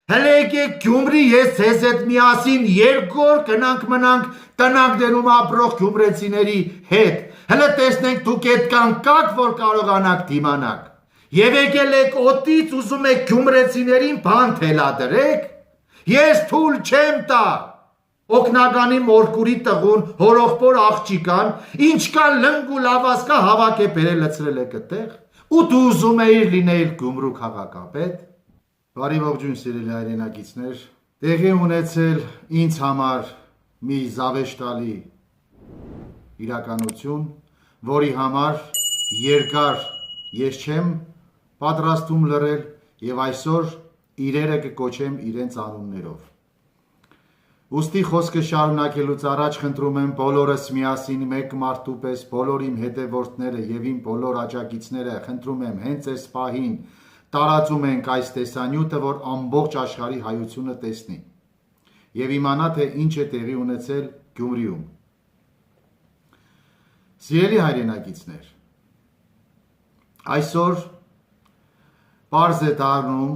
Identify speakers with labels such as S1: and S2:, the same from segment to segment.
S1: Հələ եկեք Գյումրի ես ձեզ հետ միասին երկու օր կնանք մնանք տնակներում ապրող գյումրեցիների հետ։ Հələ տեսնենք դուք այդքան կաք, որ կարողանաք դիմանաք։ Եվ եկել եք օդից ուզում եք գյումրեցիներին բան թելադրեք։ Ես թույլ չեմ տա։ Օգնականի մորկուրի տղուն, հորողբոր աղջիկան, ինչքան լնգ ու լավասկա հավաք է բերել լցրել եք այդտեղ։ Ու դու ուզում էիր լինել Գյումրու քաղաքապետ։ Բարի ողջույն սիրելի հայրենակիցներ, տեղի ունեցել ինձ համար մի զավեշտալի իրականություն, որի համար երկար ես չեմ պատրաստում լռել եւ այսօր իրերը կկոչեմ իրենց անուններով։ Ուստի խոսքը շարունակելուց առաջ խնդրում եմ բոլորս միասին մեկ մարդու պես բոլոր իմ հետևորդները եւ իմ բոլոր աջակիցները խնդրում եմ հենց այս պահին տարածում ենք այս տեսանյութը, որ ամբողջ աշխարհի հայությունը տեսնի եւ իմանա թե ինչ է տեղի ունեցել Գյումրիում։ Սիրելի հայրենակիցներ, այսօր պարզ է դառնում,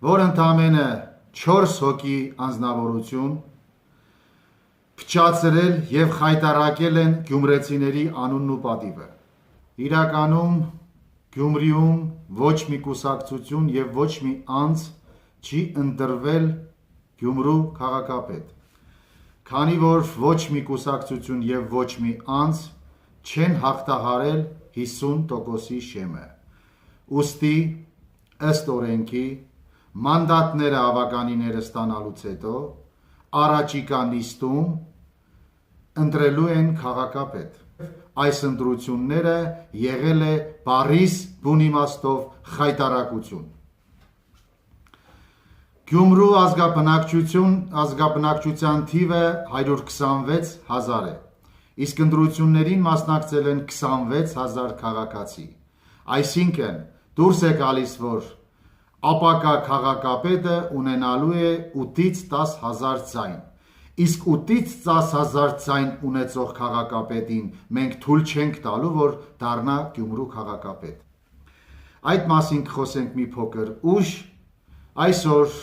S1: որ ընդամենը 4 հոգի անձնավորություն փչացրել եւ խայտարակել են գյումրեցիների անունն ու պատիվը։ Իրականում Գյումրիում ոչ մի կուսակցություն եւ ոչ մի անձ չի ընտրվել Գյումրու քաղաքապետ, քանի որ ոչ մի կուսակցություն եւ ոչ մի անձ չեն հաղթահարել 50%-ի շեմը։ Ուստի ըստ օրենքի մանդատները ավականիները ստանալուց հետո առաջիկա նիստում ընտրելու են քաղաքապետ։ Այս ընտրությունները եղել է բառիս բուն իմաստով խայտարակություն։ Գյումրու ազգաբնակչության թիվը 126,000 է, իսկ ընտրություններին մասնակցել են 26,000 քաղաքացի։ Այսինքն դուրս է գալիս, որ ապակա քաղաքապետը ունենալու է 8-ից 10,000 ձայն, իսկ 8-ից 10,000 ձայն ունեցող քաղաքապետին մենք թույլ չենք տալու, որ դառնա Գյումրու քաղաքապետ։ Այդ մասին կխոսենք մի փոքր ուշ։ Այսօր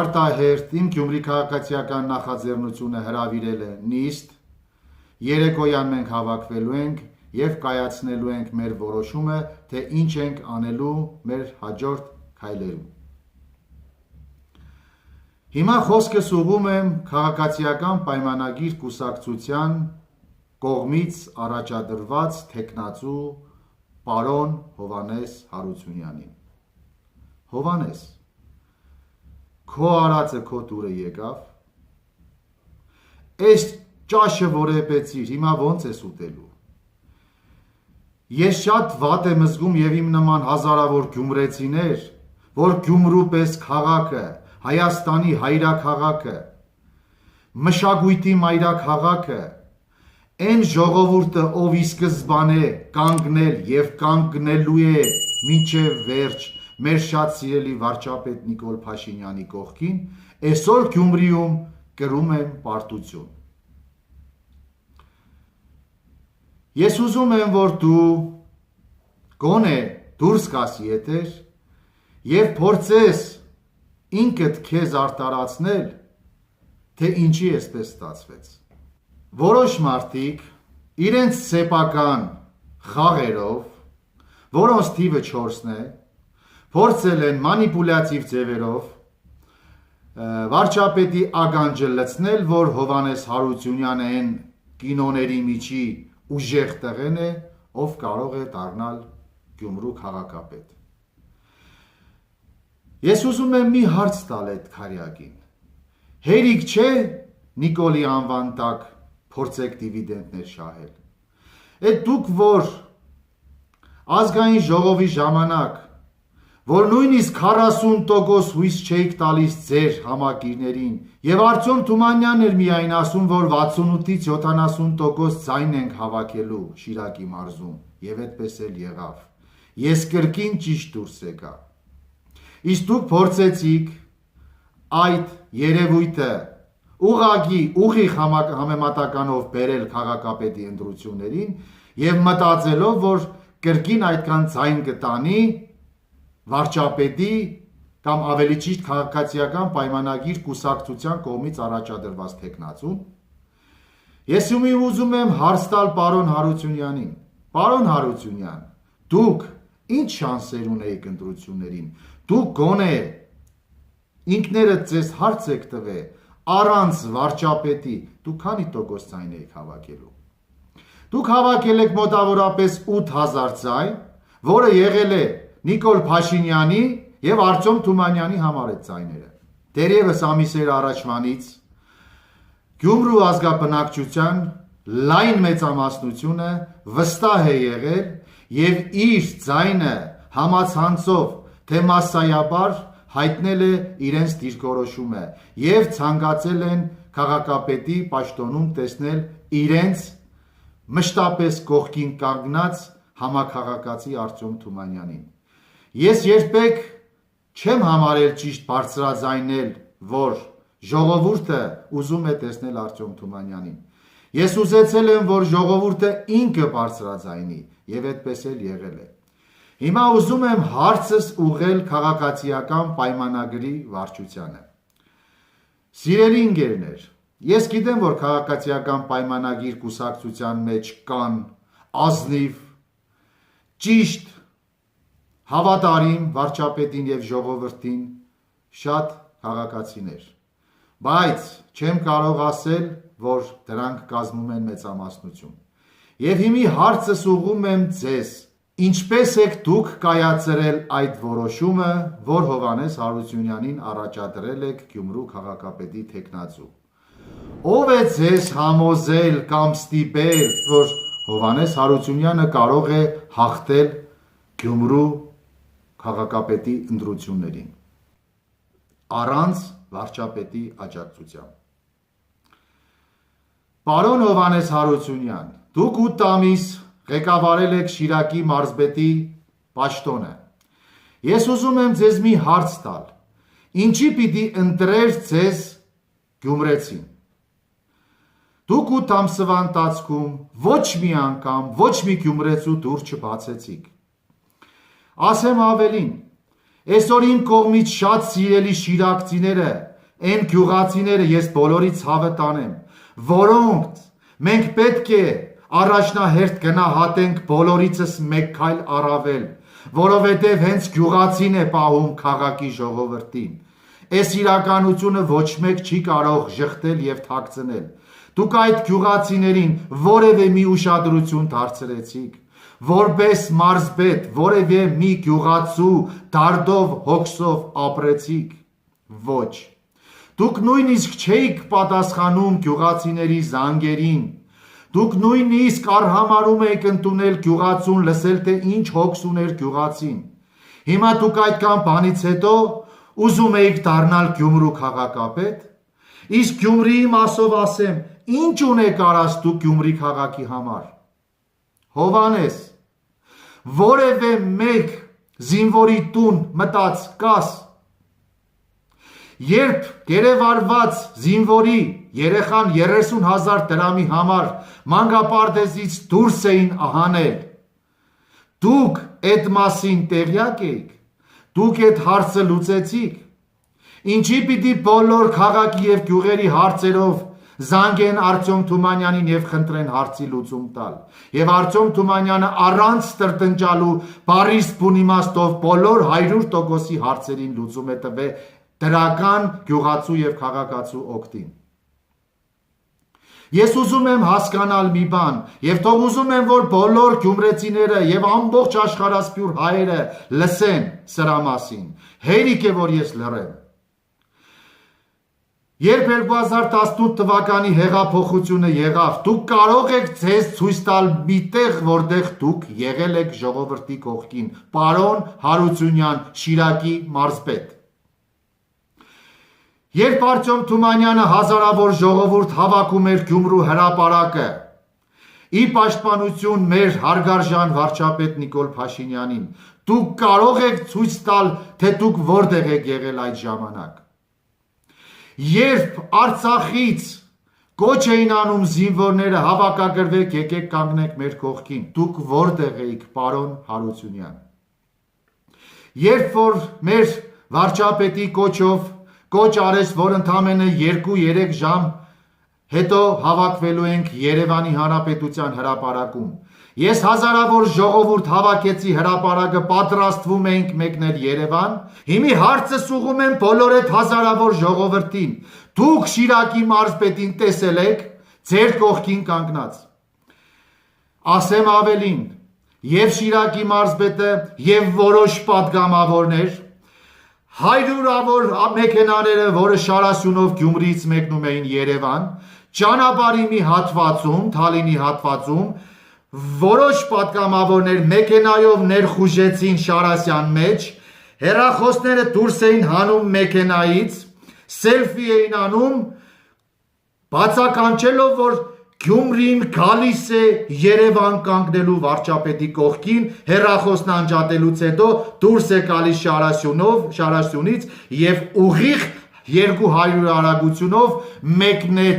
S1: արտահերթ իմ Գյումրի քաղաքացիական նախաձեռնությունը հրավիրել է նիստ։ Երեկոյան մենք հավաքվելու ենք եւ կայացնելու ենք մեր որոշումը, թե ինչ ենք անելու մեր հաջորդ քայլերում։ Հիմա խոսքս ուղղում եմ քաղաքացիական պայմանագիր կուսակցության կողմից առաջադրված թեկնածու պարոն Հովհաննես Հարությունյանին։ Հովհաննես, քո արածը քո դուրը եկավ։ Այս ճաշը որ եպեցիր, հիմա ոնց ես ուտելու։ Ես շատ վատ եմ զգում եւ իմ նման հազարավոր գյումրեցիներ, որ Գյումրու պես քաղաքը, Հայաստանի հայրաքաղաքը, մշակույթի մայրաքաղաքը, այն ժողովուրդը, ով ի սկզբանե կանգնել եւ կանգնելու է մինչեւ վերջ մեր շատ սիրելի վարչապետ Նիկոլ Փաշինյանի կողքին, այսօր Գյումրիում կրում են պարտություն։ Ես ուզում եմ, որ դու գոնե դուրս գաս եթեր եւ փորձես ինքդ քեզ արտարացնել, թե ինչի էսպես ստացվեց։ Որոշ մարդիկ իրենց սեփական խաղերով, որոնց թիվը 4-ն է, փորձել են մանիպուլյատիվ ձևերով վարչապետի ագանջը լցնել, որ Հովհաննես Հարությունյանը այն կինոների միջի ուժեղ տղեն է, ով կարող է դառնալ Գյումրու քաղաքապետ։ Ես ուզում եմ մի հարց տալ այդ քարյակին։ Հերիք չէ Նիկոլի անվան տակ փորձեք դիվիդենդներ շահել։ Այդ դուք, որ ազգային ժողովի ժամանակ, որ նույնիսկ 40% հույս չէիք տալիս ձեր համակիրներին, եւ Արտյոմ Թումանյանն էր միայն ասում, որ 68-ից 70% ձայն ենք հավաքելու Շիրակի մարզում, եւ այդպես էլ եղավ։ Ես կրկին ճիշտ դուրս եկա։ Իսկ դուք փորձեցիք այդ երևույթը ուղիղ համեմատականով բերել քաղաքապետի ընտրություններին եւ մտածելով, որ կրկին այդքան ձայն կտանի վարչապետի կամ ավելի ճիշտ քաղաքացիական պայմանագիր կուսակցության կողմից առաջադրված թեկնածուն։ Ես ուզում եմ հարց տալ պարոն Հարությունյանին. Պարոն Հարությունյան, դուք ինչ շանսեր ունեիք ընտրություններին, դուք գոնե ինքներդ ձեզ հարց եք տվել առանց վարչապետի, դուք քանի տոկոս ձայն եք հավաքելու։ Դուք հավաքել եք մոտավորապես 8000 ձայն, որը եղել է Նիկոլ Փաշինյանի և Արտյոմ Թումանյանի համար այդ ձայները։ Դեռևս ամիսեր առաջվանից Գյումրու ազգաբնակչության լայն մեծամասնությունը վստահ է եղել և իր ձայնը համացանցով թե մասսայաբար հայտնել է իրենց դիրքորոշումը և ցանկացել են քաղաքապետի պաշտոնում տեսնել իրենց մշտապես կողքին կանգնած համաքաղաքացի Արտյոմ Թումանյանին։ Ես երբեք չեմ համարել ճիշտ բարձրաձայնել, որ ժողովուրդը ուզում է տեսնել Արտյոմ Թումանյանին։ Ես ուզեցել եմ, որ ժողովուրդը ինքը բարձրաձայնի և այդպես էլ եղել է։ Հիմա ուզում եմ հարցս ուղղել քաղաքացիական պայմանագրի վարչությանը։ Սիրելի ընկերներ, ես գիտեմ, որ քաղաքացիական պայմանագիր կուսակցության մեջ կան ազնիվ, ճիշտ, հավատարիմ վարչապետին և ժողովրդին շատ քաղաքացիներ, բայց չեմ կարող ասել, որ դրանք կազմում են մեծամասնություն։ Եվ հիմի հարցս ուղղում եմ ձեզ. ինչպես եք դուք կայացրել այդ որոշումը, որ Հովհաննես Հարությունյանին առաջադրել եք Գյումրու քաղաքապետի թեկնածու։ Ով է ձեզ համոզել կամ ստիպել, որ Հովհաննես Հարությունյանը կարող է հաղթել Գյումրու քաղաքապետի ընտրություններին առանց վարչապետի աջակցության։ Պարոն Հովհաննես Հարությունյան, դուք 8 ամիս ղեկավարել եք Շիրակի մարզպետի պաշտոնը։ Ես ուզում եմ ձեզ մի հարց տալ. ինչի պիտի ընտրեր ձեզ գյումրեցին։ Դուք 8 ամսվա ընթացքում ոչ մի անգամ, ոչ մի գյումրեցու դուր չբացեցիք։ Ասեմ ավելին, այսօր իմ կողմից շատ սիրելի շիրակցիները, այն գյուղացիները ես բոլորի ցավը տանեմ, որոնք մենք պետք է առաջնահերթ գնահատենք բոլորիցս մեկ քայլ առավել, որովհետև հենց գյուղացին է պահում քաղաքի ժողովրդին։ Այս իրականությունը ոչ մեկ չի կարող ժխտել և թաքցնել։ Դուք այդ գյուղացիներին որևէ մի ուշադրություն դարձրեցիք, որպես մարզպետ որևէ մի գյուղացու դարդով, հոգսով ապրեցիք։ Ոչ։ Դուք նույնիսկ չէիք պատասխանում գյուղացիների զանգերին։ Դուք նույնիսկ արհամարհում եք ընդունել գյուղացուն, լսել թե ինչ հոգս ուներ գյուղացին։ Հիմա դուք այդքան բանից հետո ուզում էիք դառնալ Գյումրու քաղաքապետ։ Իսկ Գյումրիի մասով ասեմ, ինչ ունեք արած դուք Գյումրի քաղաքի համար։ Հովհաննես, որևէ մեկ զինվորի տուն մտած կաս, երբ գերեվարված զինվորի երեխան 30,000 դրամի համար մանկապարտեզից դուրս էին հանել, դուք այդ մասին տեղյակ եք, դուք այդ հարցը լուծեցիք։ Ինչի պիտի բոլոր քաղաքի և գյուղերի հարցերով զանգեն Արտյոմ Թումանյանին և խնդրեն հարցի լուծում տալ։ Եվ Արտյոմ Թումանյանը առանց տրտնջալու բառիս բուն իմաստով բոլոր 100% հարցերին լուծում է տվել դրական գյուղացու և քաղաքացու օգտին։ Ես ուզում եմ հասկանալ մի բան, և թող ուզում եմ, որ բոլոր գյումրեցիները և ամբողջ աշխարհասփյուր հայերը լսեն սրա մասին։ Հերիք է, որ ես լռեմ։ Երբ 2018 թվականի հեղափոխությունը եղավ, դուք կարող եք ձեզ ցույց տալ մի տեղ, որտեղ դուք եղել եք ժողովրդի կողքին, պարոն Հարությունյան, Շիրակի մարզպետ։ Երբ Արտյոմ Թումանյանը հազարավոր ժողովուրդ հավաքում էր Գյումրու հրապարակը, ի պաշտպանություն մեր հարգարժան վարչապետ Նիկոլ Փաշինյանին, դուք կարող եք ցույց տալ, թե դուք որտեղ եք եղել այդ ժամանակ։ Երբ Արցախից կոչ էին անում զինվորները հավաքագրվեք, եկեք կանգնեք մեր կողքին, դուք որտեղ էիք, պարոն Հարությունյան։ Երբ որ մեր վարչապետի կոչով կոչ արեց, որ ընդամենը 2-3 ժամ հետո հավաքվելու ենք Երևանի Հանրապետության հրապարակում։ Ես հազարավոր ժողովուրդ հավաքեցի հրապարակը, պատրաստվում էինք մեկնել Երևան։ Հիմի հարցս ուղղում եմ բոլոր այդ հազարավոր ժողովրդին։ Դուք Շիրակի մարզպետին տեսել եք ձեր կողքին կանգնած։ Ասեմ ավելին, եւ Շիրակի մարզպետը եւ որոշ պատգամավորներ, հարյուրավոր մեքենաները, որը Շարասյունով Գյումրիից մեկնում էին Երևան, ճանապարհի մի հատվածում, Թալինի հատվածում, որոշ պատգամավորներ մեքենայով ներխուժեցին Շարասյան մեջ, հեռախոսները դուրս էին հանում մեքենայից, սելֆի էին անում, բացականչելով, որ Գյումրին գալիս է Երևան կանգնելու վարչապետի կողքին, հեռախոսն անջատելուց հետո դուրս է գալիս Շարասյունից եւ ուղիղ 200 արագությունով մեկն է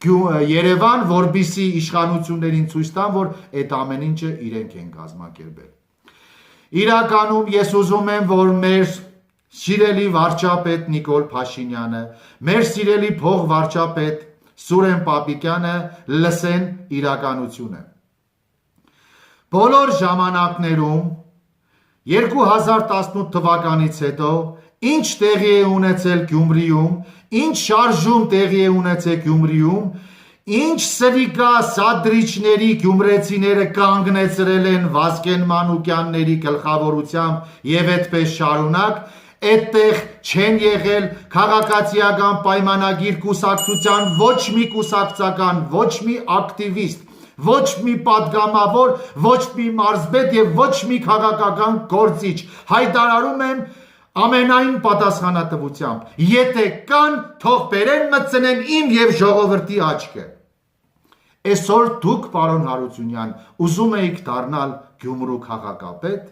S1: Երևան, որբիսի իշխանություններին ցույց տան, որ այդ ամեն ինչը իրենք են կազմակերպել։ Իրականում ես ուզում եմ, որ մեր սիրելի վարչապետ Նիկոլ Փաշինյանը, մեր սիրելի փոխվարչապետ Սուրեն Պապիկյանը լսեն իրականությունը։ Բոլոր ժամանակներում 2018 թվականից հետո ինչ տեղի է ունեցել Գյումրիում, ինչ շարժում տեղի է ունեցել Գյումրիում, ինչ սրիկա սադրիչների գյումրեցիները կանգնեցրել են Վազգեն Մանուկյանների գլխավորությամբ եւ այդպես շարունակ, այդտեղ չեն եղել քաղաքացիական պայմանագիր կուսակցության ոչ մի կուսակցական, ոչ մի ակտիվիստ, ոչ մի պատգամավոր, ոչ մի մարզպետ եւ ոչ մի քաղաքական գործիչ։ Հայտարարում եմ ամենայն պատասխանատվությամբ, եթե կան, թող բերեն մտցնեն իմ եւ ժողովրդի աչքը։ Այսօր դուք, պարոն Հարությունյան, ուզում եք դառնալ Գյումրու քաղաքապետ։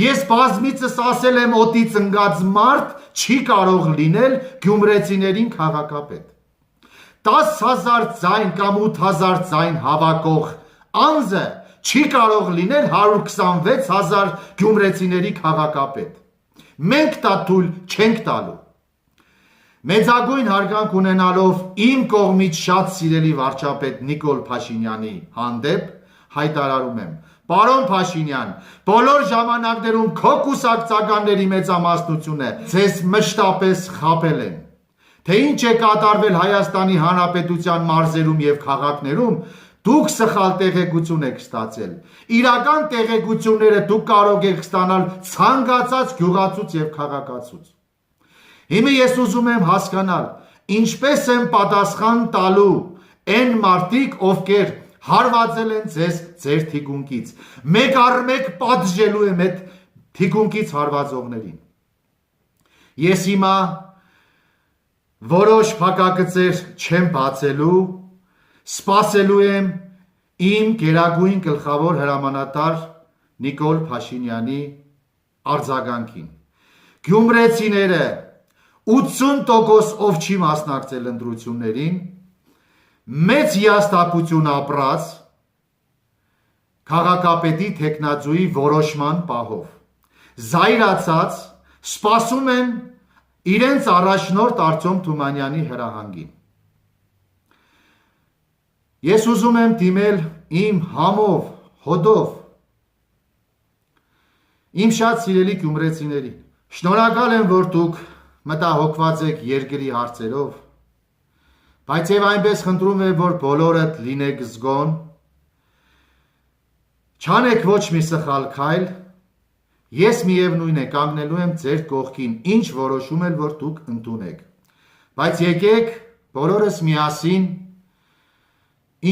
S1: Ես բազմիցս ասել եմ, օդից ընկած մարդ չի կարող լինել գյումրեցիներին քաղաքապետ։ 10,000 ձայն կամ 8,000 ձայն հավաքող անձը չի կարող լինել 126,000 գյումրեցիների քաղաքապետ։ Մենք դա թույլ չենք տալու։ Մեծագույն հարգանք ունենալով իմ կողմից շատ սիրելի վարչապետ Նիկոլ Փաշինյանի հանդեպ հայտարարում եմ. Պարոն Փաշինյան, բոլոր ժամանակներում քո կուսակցականների մեծամասնությունը ձեզ մշտապես խաբել են։ Թե ինչ է կատարվել Հայաստանի Հանրապետության մարզերում եւ քաղաքներում, դուք սխալ տեղեկություն եք ստացել։ Իրական տեղեկությունները դուք կարող եք ստանալ ցանկացած գյուղացուց եւ քաղաքացուց։ Հիմա ես ուզում եմ հասկանալ, ինչպես են պատասխան տալու այն մարդիկ, ովքեր հարվածել են ձեզ ձեր թիկունքից։ Մեկ առ մեկ պատժելու եմ այդ թիկունքից հարվածողներին։ Ես հիմա որոշ փակագծեր չեմ բացելու, սպասելու եմ իմ գերագույն գլխավոր հրամանատար Նիկոլ Փաշինյանի արձագանքին։ Գյումրեցիները 80% ով չի մասնակցել ընտրություններին, մեծ հիասթափություն ապրած քաղաքապետի թեկնածուի որոշման պահով, զայրացած սպասում են իրենց առաջնորդ Արտյոմ Թումանյանի հրահանգին։ Ես ուզում եմ դիմել իմ համով, հոդով, իմ շատ սիրելի գյումրեցիներին։ Շնորհակալ եմ, որ դուք մտահոգված եք երկրի հարցերով, բայց եւ այնպես խնդրում եմ, որ բոլորդ լինեք զգոն, չանեք ոչ մի սխալ քայլ, ես միևնույն է կանգնելու եմ ձեր կողքին, ինչ որոշում էլ որ դուք ընդունեք։ Բայց եկեք բոլորս միասին,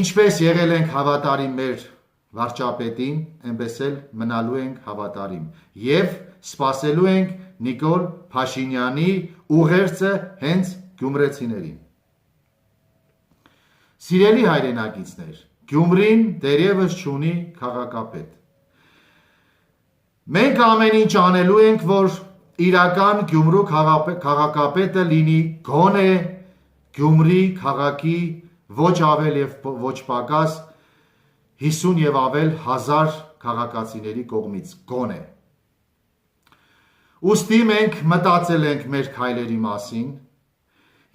S1: ինչպես եղել ենք հավատարիմ մեր վարչապետին, այնպես էլ մնալու ենք հավատարիմ եւ սպասելու ենք Նիկոլ Փաշինյանի ուղերձը հենց գյումրեցիներին։ Սիրելի հայրենակիցներ, Գյումրին դերևս չունի քաղաքապետ։ Մենք ամեն ինչ անելու ենք, որ իրական Գյումրու քաղաքապետը լինի գոնե Գյումրի քաղաքի ոչ ավել եւ ոչ պակաս 50 եւ ավել հազար քաղաքացիների կողմից գոնե։ Ուստի մենք մտածել ենք մեր քայլերի մասին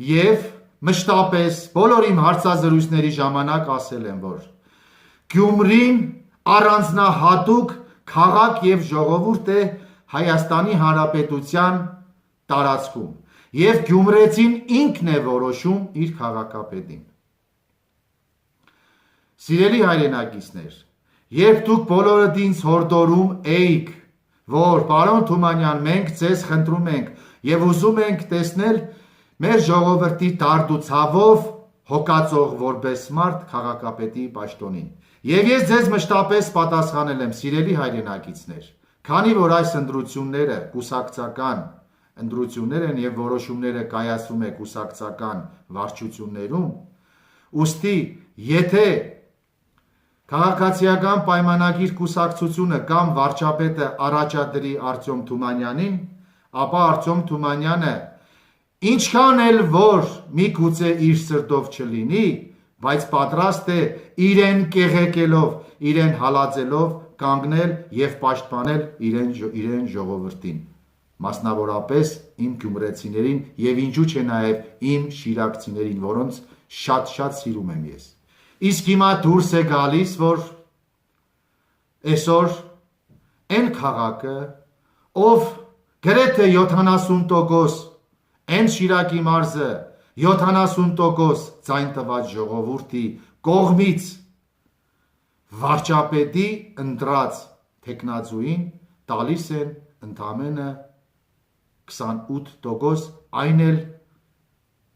S1: եւ մշտապես բոլոր իմ հարցազրույցների ժամանակ ասել եմ, որ Գյումրին առանձնահատուկ քաղաք եւ ժողովուրդ է Հայաստանի Հանրապետության տարածքում եւ գյումրեցին ինքն է որոշում իր քաղաքապետին։ Սիրելի հայրենակիցներ, երբ դուք բոլորդ ինձ հորդորում էիք, որ պարոն Թումանյան, մենք ձեզ խնդրում ենք եւ ուզում ենք տեսնել մեր ժողովրդի դարդ ու ցավով հոգացող որպես մարդ քաղաքապետի պաշտոնին։ Եվ ես ձեզ մշտապես պատասխանել եմ, սիրելի հայրենակիցներ, քանի որ այս ընտրությունները կուսակցական ընտրություններ են եւ որոշումները կայացվում է կուսակցական վարչություններում, ուստի եթե քաղաքացիական պայմանագիր կուսակցությունը կամ վարչապետը առաջադրի Արտյոմ Թումանյանին, ապա Արտյոմ Թումանյանը ինչքան էլ որ միգուցե իր սրտով չլինի, բայց պատրաստ է իրեն կեղեկելով, իրեն հալածելով կանգնել եւ պաշտպանել իրեն ժողովրդին, մասնավորապես իմ գյումրեցիներին եւ ինչու՞ չէ նաեւ իմ շիրակցիներին, որոնց շատ սիրում եմ ես։ Իսկ հիմա դուրս է գալիս, որ այսօր այն քաղաքը, ով գրեթե 70% այն Շիրակի մարզը 70% ձայն տված ժողովրդի կողմից վարչապետի ընտրած թեկնածուին տալիս են ընդամենը 28%, այն էլ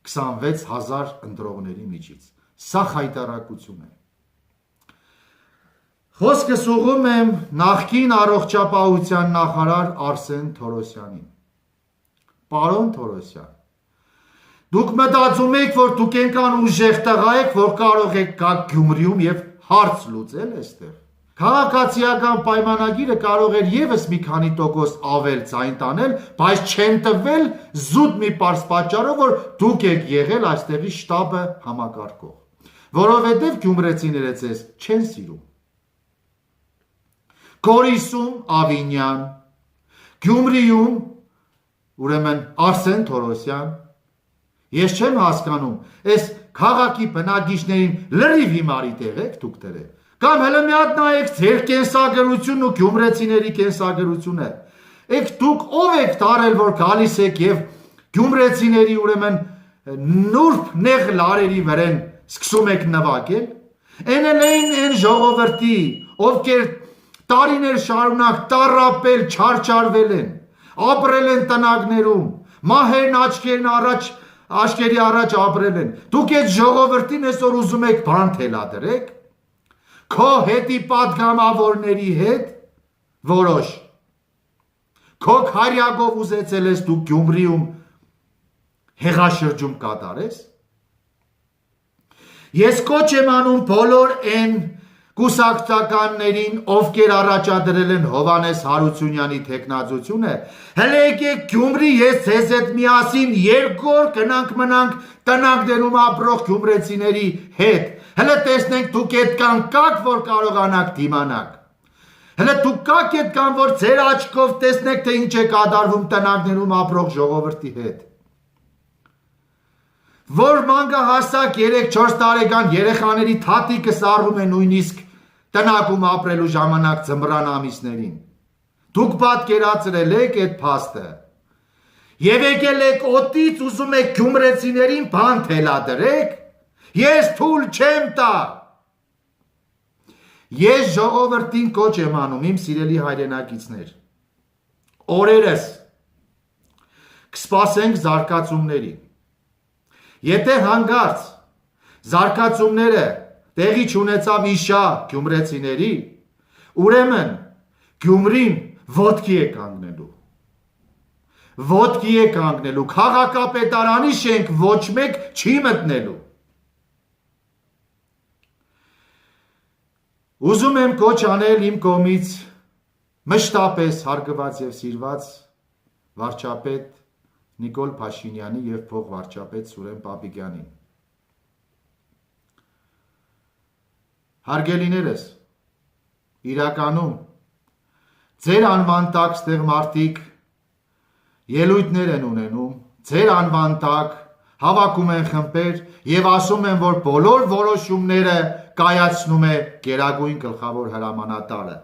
S1: 26,000 ընտրողների միջից։ Սա խայտարակություն է։ Խոսքս ուղղում եմ նախկին առողջապահության նախարար Արսեն Թորոսյանին։ Պարոն Թորոսյան, դուք մտածում եք, որ դուք այնքան ուժեղ տղա եք, որ կարող եք գալ Գյումրիում եւ հարց լուծել այստեղ։ Քաղաքացիական պայմանագիրը կարող էր եւս մի քանի տոկոս ավել ձայն տանել, բայց չեն տվել զուտ մի պարզ պատճառով, որ դուք եք եղել այստեղի շտաբը համակարգող, որովհետեւ գյումրեցիները ձեզ չեն սիրում։ Գորիսում Ավինյան, Գյումրիում ուրեմն Արսեն Թորոսյան։ Ես չեմ հասկանում, այս քաղաքի բնակիչներին լրիվ հիմարի տեղ եք դուք դրել։ Կամ հələ մի հատ նայեք ձեր կենսագրությունն ու գյումրեցիների կենսագրությունը։ Եք դուք ով եք դարել, որ գալիս եք եւ գյումրեցիների ուրեմն նուրբ նեղ լարերի վրան սկսում եք նվագել։ Այն ժողովրդի, ովքեր տարիներ շարունակ տառապել, չարչարվել են, ապրել են տնակներում, մահերն աչքերի առաջ ապրել են։ Դուք այդ ժողովրդին այսօր ուզում եք բան թելադրեք, քո հետի պատգամավորների հետ որոշ։ Քո քարյակով ուզեցել ես դու Գյումրիում հեղաշրջում կատարես։ Ես կոչ եմ անում բոլոր այն կուսակցականներին, ովքեր առաջադրել են Հովհաննես Հարությունյանի թեկնածությունը, հələ եկեք Գյումրի, ես ձեզ հետ միասին երկու օր գնանք մնանք տնակներում ապրող գյումրեցիների հետ։ Հələ տեսնենք դուք այդքան կաք, որ կարողանաք դիմանալ։ Հələ դուք կաք այդքան, որ ձեր աչքով տեսնեք, թե ինչ է կատարվում տնակներում ապրող ժողովրդի հետ։ Որ մանկահասակ 3-4 տարեկան երեխաների թաթիկը սառում է նույնիսկ տնակում ապրելու ժամանակ ձմռան ամիսներին։ Դուք պատկերացրել եք այդ փաստը։ Եվ եկել եք օտից ուզում եք գյումրեցիներին բան թելադրեք։ Ես թույլ չեմ տա։ Ես ժողովրդին կոչ եմ անում, իմ սիրելի հայրենակիցներ։ Օրերս կսպասենք զարգացումների։ Եթե հանգարց զարգացումները տեղի չունեցավ իշա գյումրեցիների, ուրեմն Գյումրին ոտքի է կանգնելու։ Ոտքի է կանգնելու, քաղաքապետարանի շենք ոչ մեկ չի մտնելու։ Ուզում եմ կոչ անել իմ կողմից մշտապես հարգված եւ սիրված վարչապետ Նիկոլ Փաշինյանի եւ փոխվարչապետ Սուրեն Պապիկյանին։ Հարգելիներս, իրականում ձեր անվան տակ ստեղ մարդիկ ելույթներ են ունենում, ձեր անվան տակ հավաքում են խմբեր եւ ասում են, որ բոլոր որոշումները կայացնում է Գերագույն գլխավոր հրամանատարը։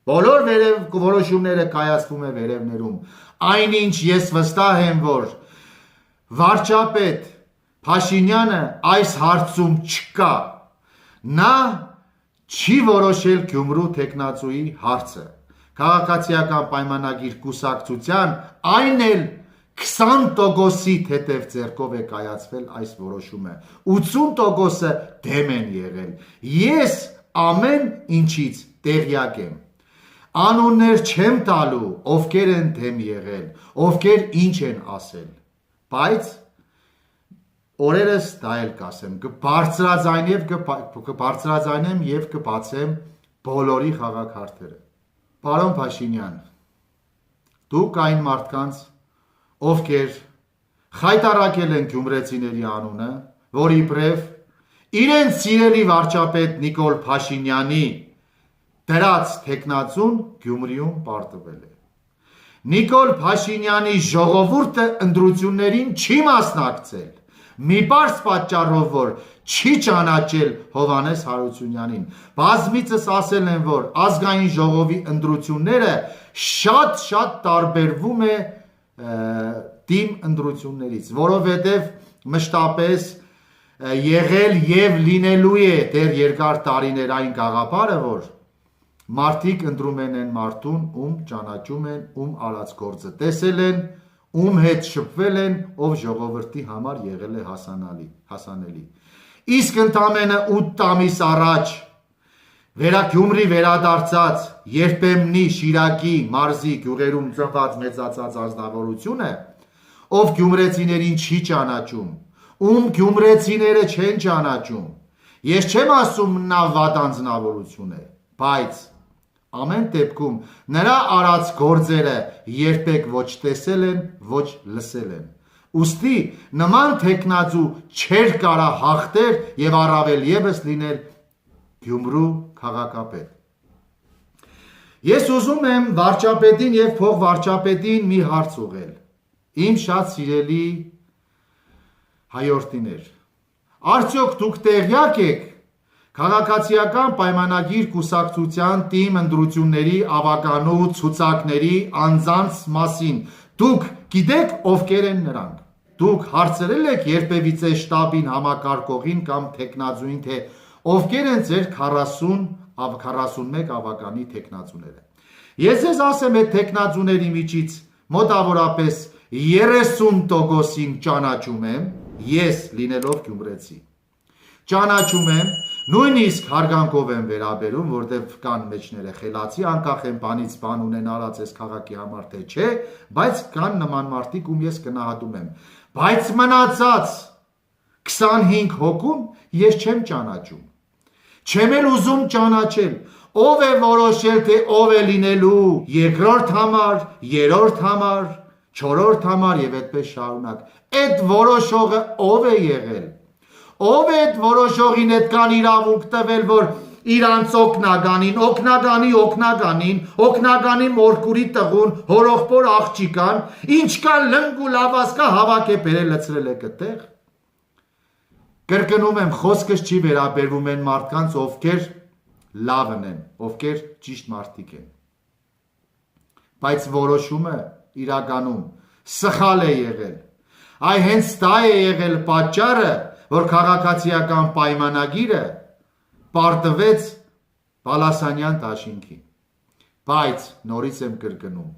S1: Բոլոր որոշումները կայացվում է վերևներում։ Այնինչ ես վստահ եմ, որ վարչապետ Փաշինյանը այս հարցում չկա։ Նա չի որոշել Գյումրու թեկնածուի հարցը։ Քաղաքացիական պայմանագիր կուսակցության այն էլ 20%-ի թեթև ձեռքով է կայացվել այս որոշումը, 80%-ը դեմ են եղել։ Ես ամեն ինչից տեղյակ եմ։ Անուններ չեմ տալու, ովքեր են դեմ եղել, ովքեր ինչ են ասել, բայց օրերս դա էլ կասեմ, կբարձրաձայնեմ եւ կբացեմ բոլորի խաղաքարտերը։ Պարոն Փաշինյան, դուք այն մարդկանց, ովքեր խայտարակել են գյումրեցիների անունը, որ իբրև իրենց սիրելի վարչապետ Նիկոլ Փաշինյանի դրած թեկնածուն Գյումրիում պարտվել է։ Նիկոլ Փաշինյանի ժողովուրդը ընտրություններին չի մասնակցել, մի պարզ պատճառով, որ չի ճանաչել Հովհաննես Հարությունյանին։ Բազմիցս ասել են, որ ազգային ժողովի ընտրությունները շատ տարբերվում է դիմ ընտրություններից, որովհետև մշտապես եղել եւ լինելու է դեռ երկար տարիներ այն գաղափարը, որ մարդիկ ընտրում են մարդուն, ում ճանաչում են, ում արած գործը տեսել են, ում հետ շփվել են, ով ժողովրդի համար եղել է հասանելի։ Իսկ ընդամենը 8 ամիս առաջ Գյումրի վերադարձած երբեմնի Շիրակի մարզի գյուղերում ծնված մեծացած ազնվորությունը, ով գյումրեցիներին չի ճանաչում, ում գյումրեցիները չեն ճանաչում։ Ես չեմ ասում նա վատ անձնավորություն է, բայց ամեն դեպքում նրա արած գործերը երբեք ոչ տեսել են, ոչ լսել են։ Ուստի նման թեկնածու չէր կարա հաղթեր եւ առավել եւս լինել Գյումրու քաղաքապետ։ Ես ուզում եմ վարչապետին եւ փոխվարչապետին մի հարց ուղղել։ Իմ շատ սիրելի հայորդիներ, արդյոք դուք տեղյակ եք քաղաքացիական պայմանագիր կուսակցության թիմ ընտրությունների ավականու ցուցակների անձանց մասին։ Դուք գիտեք ովքեր են նրանք։ Դուք հարցրել եք երբևիցե շտաբին, համակարգողին կամ թեկնածուին, թե ովքեր են ձեր 40-41 ավականի թեկնածուները։ Ես ձեզ ասեմ, այդ թեկնածուների միջից մոտավորապես 30%-ին ճանաչում եմ, ես լինելով գյումրեցի։ Ճանաչում եմ, նույնիսկ հարգանքով եմ վերաբերում, որտեղ կան մեջները խելացի, անկախ են բանից բան ունեն արած այս քաղաքի համար թե չէ, բայց կան նման մարդիկ, ում ես գնահատում եմ։ Բայց մնացած 25 հոգուն ես չեմ ճանաչում։ Չեմ էլ ուզում ճանաչել, ով է որոշել, թե ով է լինելու երկրորդ համար, երրորդ համար, չորրորդ համար եւ այդպես շարունակ։ Այդ որոշողը ով է եղել։ Ով է այդ որոշողին այդքան իրավունք տվել, որ իրանց օգնագանի մորկուրի տղուն, հորողբոր աղջիկան, ինչքան լնգ ու լավասկա հավաք է բերել լցրել է կտեղ։ Կրկնում եմ, խոսքս չի վերաբերվում են մարդկանց, ովքեր լավն են, ովքեր ճիշտ մարդիկ են։ Բայց որոշումը իրականում սխալ է եղել։ Այ հենց դա է եղել պատճառը, որ քաղաքացիական պայմանագիրը պարտվեց Բալասանյան դաշինքին։ Բայց նորից եմ կրկնում,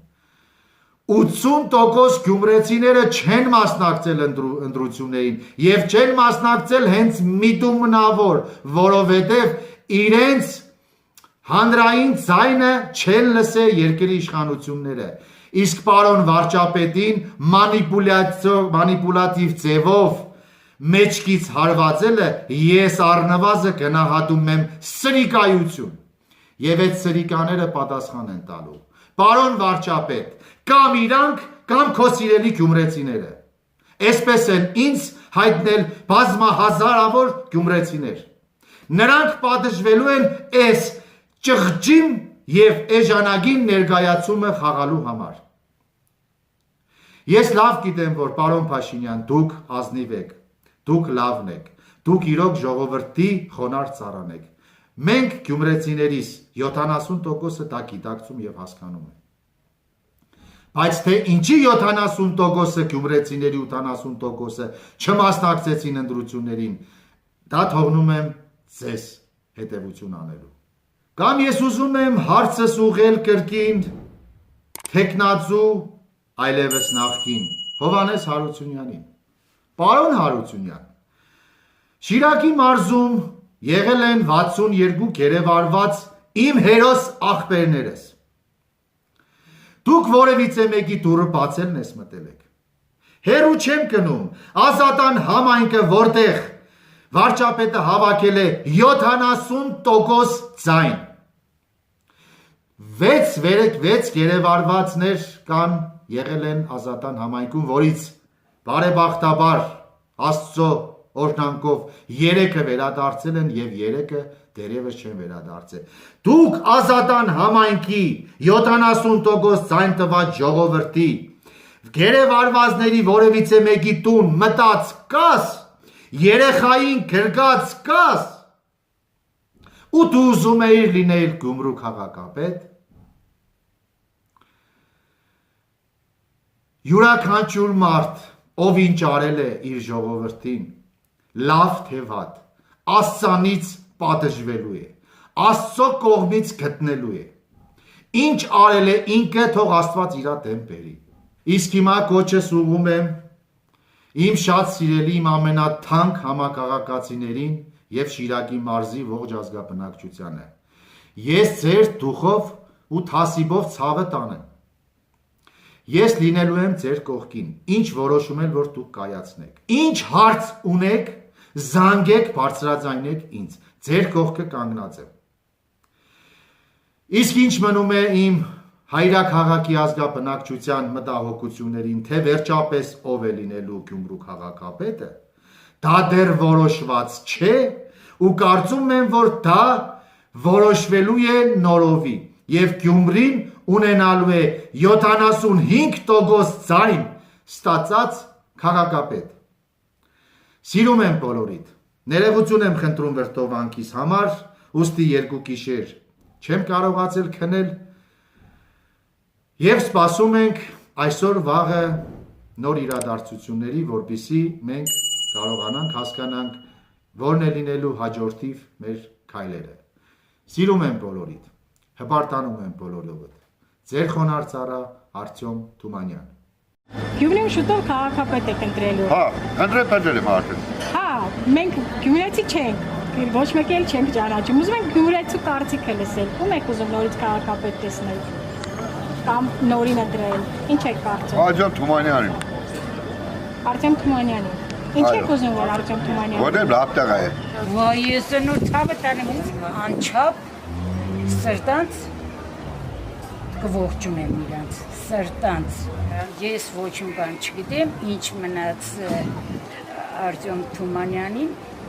S1: 80% գյումրեցիները չեն մասնակցել ընտրություններին եւ չեն մասնակցել հենց միտումնավոր, որովհետեւ իրենց հանրային ձայնը չեն լսել երկրի իշխանությունները։ Իսկ պարոն վարչապետին մանիպուլատիվ ձևով մեջքից հարվածելը ես առնվազն գնահատում եմ սրիկայություն եւ այդ սրիկաները պատասխան են տալու։ Պարոն վարչապետ, կամ իրանք, կամ քո սիրելի գյումրեցիները։ Այսպես են ինձ հայտնել բազմահազարավոր գյումրեցիներ։ Նրանք պատժվելու են այս ճղճին եւ էժանագին ներկայացումը խաղալու համար։ Ես լավ գիտեմ, որ պարոն Փաշինյան, դուք ազնիվ եք, դուք լավն եք, դուք իրոք ժողովրդի խոնարհ ծառան եք։ Մենք գյումրեցիներիս 70%-ը դա գիտակցում եւ հասկանում են։ Բայց թե ինչի 70%-ը գյումրեցիների 80%-ը չմասնակցեցին ընտրություններին, դա թողնում եմ ձեզ հետևություն անելու։ Կամ ես ուզում եմ հարցս ուղղել կրկին թեկնածու այլևս նախկին Հովհաննես Հարությունյանին։ Պարոն Հարությունյան, Շիրակի մարզում եղել են 62 գերեվարված իմ հերոս աղբերներս։ Դուք որևիցե մեկի դուռը բացելն ես մտել եք։ Հերու չեմ կնում, Ազատան համայնքը, որտեղ վարչապետը հավաքել է 70% ձայն։ 6 գերեվարվածներ կան եղել են Ազատան համայնքում, որից բարեբախտաբար Աստծո օրհնանքով 3-ը վերադարձել են եւ 3-ը դերևս չեն վերադարձել։ Դուք Ազատան համայնքի 70% ձայն տված ժողովրդի գերեվարվածների որևիցե մեկի տուն մտած կաս, երեխային գրգած կաս, ու դու ուզում էիր լինել Գյումրու քաղաքապետ։ Յուրաքանչյուր մարդ, ով ինչ արել է իր ժողովրդին, լավ թե վատ, Աստծանից պատժվելու է, Աստծո կողմից գտնելու է։ Ինչ արել է ինքը, թող Աստված իրա դեմ բերի։ Իսկ հիմա կոչս ուղում եմ իմ շատ սիրելի, իմ ամենաթանկ համակարգացիներին եւ Շիրակի մարզի ողջ ազգաբնակչությանը։ Ես ձեր դուխով ու թասիբով ցավը տանեմ։ Ես լինելու եմ ձեր կողքին, ինչ որոշում են, որ դուք կայացնեք։ Ինչ հարց ունեք, զանգեք, բարձրաձայնեք ինձ, ձեր կողքը կանգնած եմ։ Իսկ ինչ մնում է իմ հայրաքաղաքի ազգաբնակչության մտահոգություններին, թե վերջապես ով է լինելու Գյումրու քաղաքապետը, դա դեռ որոշված չէ ու կարծում եմ, որ դա որոշվելու է նորովի եւ Գյումրին ունենալու է 75% ձայն ստացած քաղաքապետ։ Սիրում եմ բոլորիդ, ներողություն եմ խնդրում վրդովանքիս համար, ուստի 2 գիշեր չեմ կարողացել քնել եւ սպասում ենք այսօր վաղը նոր իրադարձությունների, որպեսզի մենք կարողանանք հասկանանք որն է լինելու հաջորդիվ մեր քայլերը։ Սիրում եմ բոլորիդ, հպարտանում եմ բոլորովդ։ Ձեր խոնարհ ծառա Արտյոմ Թումանյան։
S2: Գյումրիում շուտով քաղաքապետ եք ընտրելու։
S3: Հա, ընտրել եմ արդեն։
S2: Հա, մենք գյումրեցի չենք, ոչ մեկ էլ չենք ճանաչում։ Ուզում ենք գյումրեցու կարծիքը լսել։ Ում եք ուզում նորից քաղաքապետ տեսնել։ Կամ նորին ընտրել։ Ինչ եք կարծում։
S3: Արտյոմ Թումանյանին։
S2: Արտյոմ Թումանյանին։ Ինչ եք ուզում որ Արտյոմ Թումանյանը։
S3: Որտեղ լավ տեղ է։
S4: Ոայ ես նոր ցավը տանեմ անչափ սրտանց կողջում եմ իրանց սրտանց ես ոչ մի բան չգիտեմ ինչ մնաց Արտյոմ Թումանյանին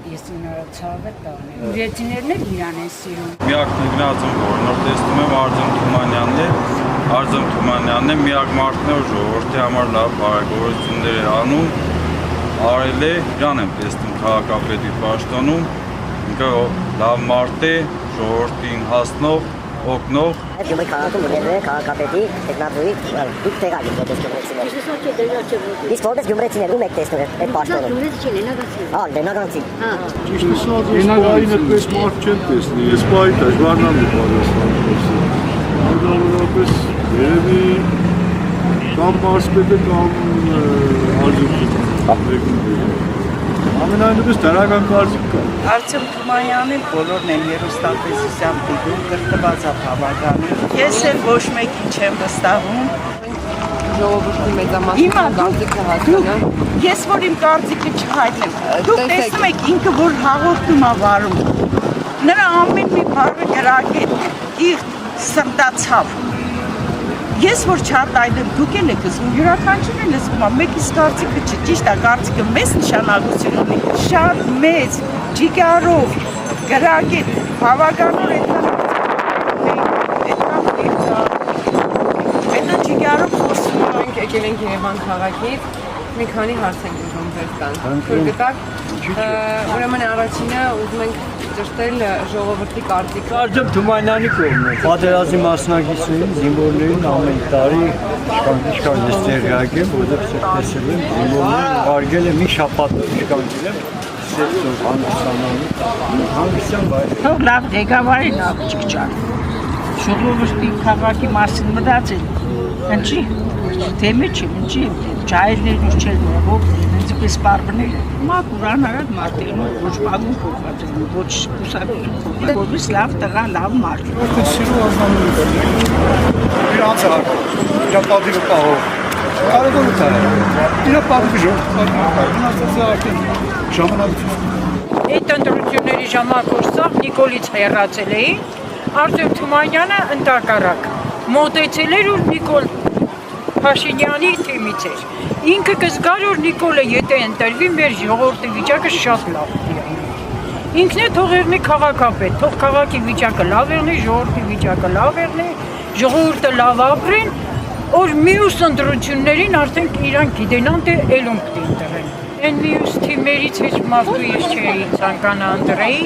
S4: ես նոր ցավը տանեմ ուրեցիներն էլ իրան են սիրում
S5: միակ գնացում որ նոր տեսնում եմ Արտյոմ Թումանյանն է միակ մարդն է որ ժողովրդի համար լավ բարեգործություններ է անում արել է իրան եմ տեսնում քաղաքապետի պաշտոնում ինքը լավ մարդ է ժողովրդին հասնող օգնող
S6: Գյումրի քաղաքում ունենալու է քաղաքապետի տեխնատուի դուք տեղակ եք որպես գյումրեցիներ։ Իսկ որպես գյումրեցիներ ում եք տեսնում այդ պաշտոնում։ Գյումրեցի չէ, Լենագանցի։ Հա, Լենագանցի։ Հա։
S7: Ճիշտ ասած, Լենագային այդպես մարդ չեն տեսնի։ Ես բայդ դժվարնամ ու պատասխան խոսել։ Այնուամենայնիվ երևի կամ մարզպետը կամ արժեքի Ամենայնիվս դրական կարծիք կա։
S8: Արտյոմ Թումանյանին բոլորն են երուստատեսությամբ դիտում, կրթված հավաքանում։ Ես էլ ոչ մեկին չեմ վստահում։
S9: Ժողովրդի մեծամասնության կարծիքը հասկանան։
S8: Ես որ իմ կարծիքը չհայտնեմ։ Դուք տեսնում եք ինքը որ հաղորդում է վարում։ Նրա ամեն մի բառը գրագետ, իղտ, սրտացավ։ Ես որ չարտայդեմ, դուք էլ եք զգում, յուրաքանչյուրն էլ զգում, մեկիս կարծիքը չի, ճիշտ է, կարծիքը մեծ նշանակություն ունի, շատ մեծ, ջիգարով, գրագետ, հավականոր այդքան ջիգարով խոսում ենք
S9: եկել ենք Երևան քաղաքից, մի քանի հարց ենք ուզում ձեզ տալ։ Թույլ կտաք։ Ուրեմն առաջինը ուզում ենք ճշտել ժողովրդի կարծիքը։
S10: Արձոք Թումանյանի կողմն է։ Պատերազմի մասնակիցներին, զինվորներին ամեն տարի իշխան ես տեղյակ եմ, որտեղ տեսել եմ զինվորները ուղարկել են մի շաբաթով իշխանել եմ սեկտոր հանգստյան վայր։
S8: Թող լավ ղեկավարի լավ չկչան։ Ժողովրդի քաղաքի մասին մտածել։ Ինչի՞ թեմը չի, ինչի՞ ջայրներ ուշել նորով, ինձպես բարբներ։ Մակուրան արած մարդերն ոչ բաղում փոխած են, ոչ կուսակցություն։ Որպես լավ տղա, լավ մարդ։
S7: Որտե սիրո ազնանալու է։ Իրանց հարկով, իր պատիվը պահով։ Կարևորը դա է։ Իր պատիվը ժողովրդի մնացած արդեն ժամանակություն։
S8: Այդ ընտրությունների ժամանակով Նիկոլից հեռացել էին, Արտեմ Թումանյանը ընդհակառակ մոտեցել էր ու Նիկոլ Փաշինյանի թիմից էր։ Ինքը կզգար, որ Նիկոլը եթե ընտրվի, մեր ժողովրդի վիճակը շատ լավ կլինի։ Ինքն է թող եղնի քաղաքապետ, թող քաղաքի վիճակը լավ եղնի, ժողովրդի վիճակը լավ եղնի, ժողովուրդը լավ ապրեն, որ մյուս ընտրություններին արդեն իրանք գիտենան թե ելում պիտի ընտրեն։ Այն մյուս թիմերից heç մարդու ես չէի ցանկանա ընտրեի,